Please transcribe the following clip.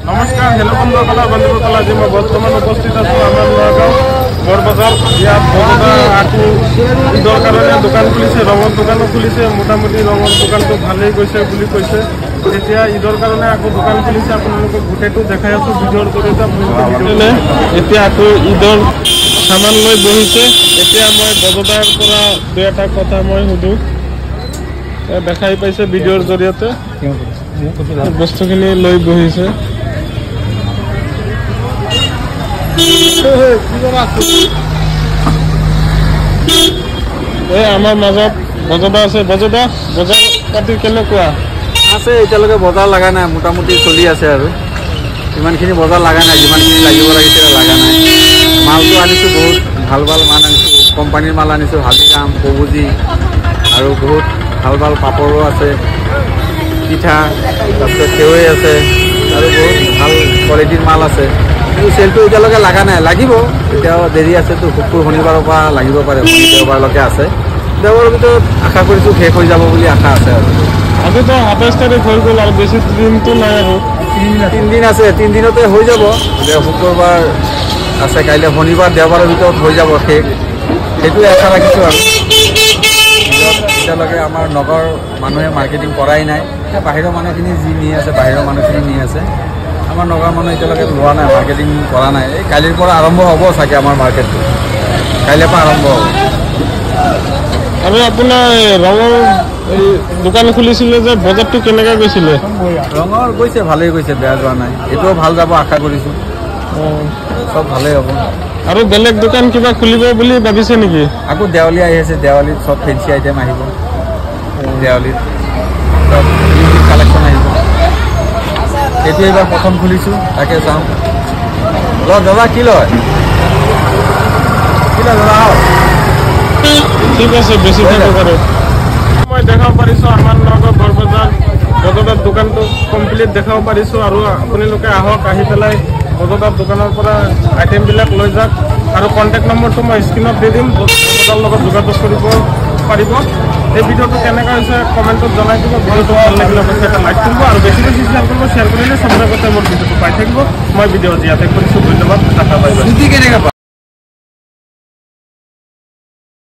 নমস্কাৰ, হেল্ল' বন্ধুসকল, আজি মই বৰ্তমান উপস্থিত আছোঁ আমাৰ নগাঁও বৰবজাৰ। ইয়াত বৰবজাৰ আকৌ ঈদৰ কাৰণে দোকান খুলিছে, ৰঙৰ দোকানো খুলিছে। মোটামুটি ৰঙৰ দোকানটো ভালেই গৈছে বুলি কৈছে। এতিয়া ঈদৰ কাৰণে আকৌ দোকান খুলিছে, আপোনালোকক গোটেইটো দেখাই আছোঁ ভিডিঅ'ৰ জৰিয়তে। এতিয়া আকৌ ঈদৰ সামান লৈ বহিছে। এতিয়া মই বৰবজাৰৰ পৰা দুই এটা কথা মই সুধোঁ, দেখাই পাইছে ভিডিঅ'ৰ জৰিয়তে বস্তুখিনি লৈ বহিছে। আমাৰ মাজত বজদা আছে। বজদা বজাৰ পাতি কেনেকুৱা আছে? এতিয়ালৈকে বজাৰ লগা নাই, মোটামুটি চলি আছে আৰু ইমানখিনি বজাৰ লগা নাই, যিমানখিনি লাগিব লাগিছিল লগা নাই। মালটো আনিছোঁ, বহুত ভাল ভাল মাল আনিছোঁ, কোম্পানীৰ মাল আনিছোঁ, হালদিৰাম, পবুজি আৰু বহুত ভাল ভাল পাপৰো আছে, পিঠা, তাৰপিছত সেৱৈ আছে আৰু বহুত ভাল কোৱালিটিৰ মাল আছে। কিন্তু চেলটো এতিয়ালৈকে লগা নাই, লাগিব, এতিয়াও দেৰি আছেতো। শুক্ৰ শনিবাৰৰ পৰা লাগিব পাৰে, দেওবাৰলৈকে আছে। দেওবাৰৰ ভিতৰত আশা কৰিছোঁ শেষ হৈ যাব বুলি আশা আছে। আৰু আজিতো 27 তাৰিখ হৈ গ'ল আৰু বেছি দিনটো নাই আৰু 3 দিন আছে। 3 দিনতে হৈ যাব। শুক্ৰবাৰ আছে, কাইলৈ শনিবাৰ, দেওবাৰৰ ভিতৰত হৈ যাব শেষ, সেইটোৱে আশা ৰাখিছোঁ। আৰু এতিয়ালৈকে আমাৰ নগৰ মানুহে মাৰ্কেটিং কৰাই নাই। এতিয়া বাহিৰৰ মানুহখিনি যি নি আছে, বাহিৰৰ মানুহখিনি নি আছে। আমাৰ নগৰ মানুহে এতিয়ালৈকে লোৱা নাই, মাৰ্কেটিং কৰা নাই। এই কালিৰ পৰা আৰম্ভ হ'ব চাগে আমাৰ মাৰ্কেটটো, কাইলৈৰ পৰা আৰম্ভ হ'ব। আৰু আপোনাৰ ৰঙৰ এই দোকান খুলিছিলে যে, বজাৰটো কেনেকৈ গৈছিলে? ৰঙৰ গৈছে, ভালেই গৈছে, বেয়া যোৱা নাই। এইটোও ভাল যাব আশা কৰিছোঁ, চব ভালেই হ'ব। আৰু বেলেগ দোকান কিবা খুলিব বুলি ভাবিছে নেকি? আকৌ দেৱালী আহি আছে, দেৱালীত চব ফেঞ্চি আইটেম আহিব। দেৱালীত চব ইউনিক কালেকশ্যন আহিব। সেইটো এইবাৰ প্ৰথম খুলিছোঁ, তাকে চাওঁ। দাদা কি লয়? দাদা ঠিক আছে, বেছি থাকিব পাৰে। মই দেখাব পাৰিছোঁ আমাৰ নগাঁও বৰবজাৰ বজদাৰ দোকানটো কমপ্লিট দেখাব পাৰিছোঁ। আৰু আপোনালোকে আহক, আহি পেলাই বজদাৰ দোকানৰ পৰা আইটেমবিলাক লৈ যাওক। আৰু কণ্টেক্ট নম্বৰটো মই স্ক্ৰীণত দি দিম, বজদাৰ লগত যোগাযোগ কৰিব পাৰিব। এই ভিডিঅ'টো কেনেকুৱা হৈছে কমেণ্টত জনাই দিব। ভিডিঅ'টো ভাল লাগিলে এটা লাইক কৰিব আৰু বেছি বেছি শ্বেয়াৰ কৰিব। শ্বেয়াৰ কৰিলে চবৰে কথা মোৰ ভিডিঅ'টো পাই থাকিব। মই ভিডিঅ' দিয়া শেষ কৰিছোঁ। ধন্যবাদ, টাটা, বাই বাই।